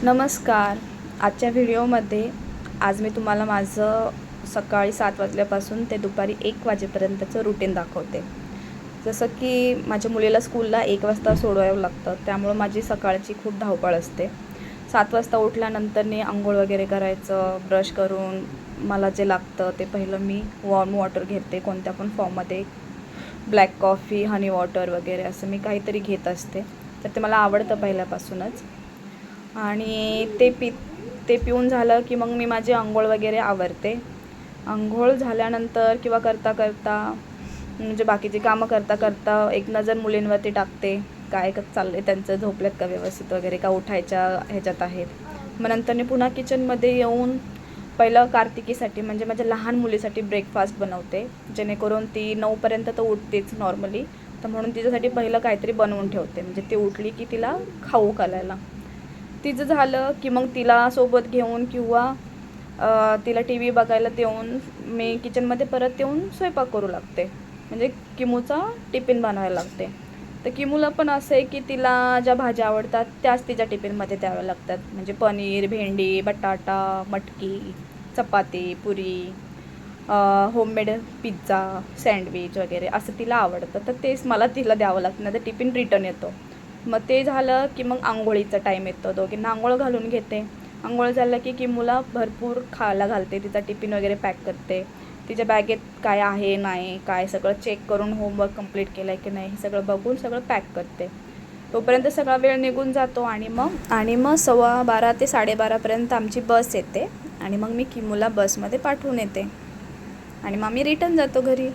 नमस्कार. आजच्या व्हिडिओमध्ये आज मी तुम्हाला माझं सकाळी 7 वाजल्यापासून ते दुपारी 1 वाजेपर्यंतचं रुटीन दाखवते. जसं की माझ्या मुलीला स्कूलला 1 वाजता सोडवावं लागतं, त्यामुळं माझी सकाळची खूप धावपळ असते. 7 वाजता उठल्यानंतरनी अंघोळ वगैरे करायचं, ब्रश करून मला जे लागतं ते पहिलं मी वॉर्म वॉटर घेते. कोणत्या पण फॉर्ममध्ये ब्लॅक कॉफी, हनी वॉटर वगैरे असं मी काहीतरी घेत असते. तर ते मला आवडतं पहिल्यापासूनच. आणि ते पिऊन झालं की मग मी माझी अंघोळ वगैरे आवरते. अंघोळ झाल्यानंतर किंवा करता म्हणजे बाकीची कामं करता एक नजर मुलींवरती टाकते, काय चाललं आहे त्यांचं, झोपलेत का व्यवस्थित वगैरे, का उठायच्या ह्याच्यात आहेत. मग नंतर मी पुन्हा किचनमध्ये येऊन पहिलं कार्तिकीसाठी म्हणजे माझ्या लहान मुलीसाठी ब्रेकफास्ट बनवते, जेणेकरून ती 9पर्यंत तर उठतेच नॉर्मली. तर म्हणून तिच्यासाठी पहिलं काहीतरी बनवून ठेवते, म्हणजे ती उठली की तिला खाऊ घालायला. तिचं झालं की मग तिला सोबत घेऊन किंवा तिला टी व्ही बघायला देऊन मी किचनमध्ये परत येऊन स्वयंपाक करू लागते, म्हणजे किमूचा टिफिन बनवायला लागते. तर किमूला पण असं आहे की तिला ज्या भाज्या आवडतात त्याच तिच्या टिफिनमध्ये द्याव्या लागतात, म्हणजे पनीर, भेंडी, बटाटा, मटकी, चपाती, पुरी, होममेड पिझ्झा, सँडविच वगैरे असं तिला आवडतं. तर तेच मला तिला द्यावं लागतं, नाही तर टिफिन रिटर्न येतो. मग ते झालं की मग आंघोळीचा टाईम येतो. दोघींना आंघोळ घालून घेते. आंघोळ झालं की किमूला भरपूर खायला घालते, तिचा टिफिन वगैरे पॅक करते. तिच्या बॅगेत काय आहे नाही काय सगळं चेक करून होमवर्क कंप्लीट केलं आहे की नाही हे सगळं बघून सगळं पॅक करते. तोपर्यंत सगळा वेळ निघून जातो आणि मग 12:15 ते 12:30पर्यंत आमची बस येते आणि मग मी किमूला बसमध्ये पाठवून येते आणि मग मी रिटर्न जातो घरी.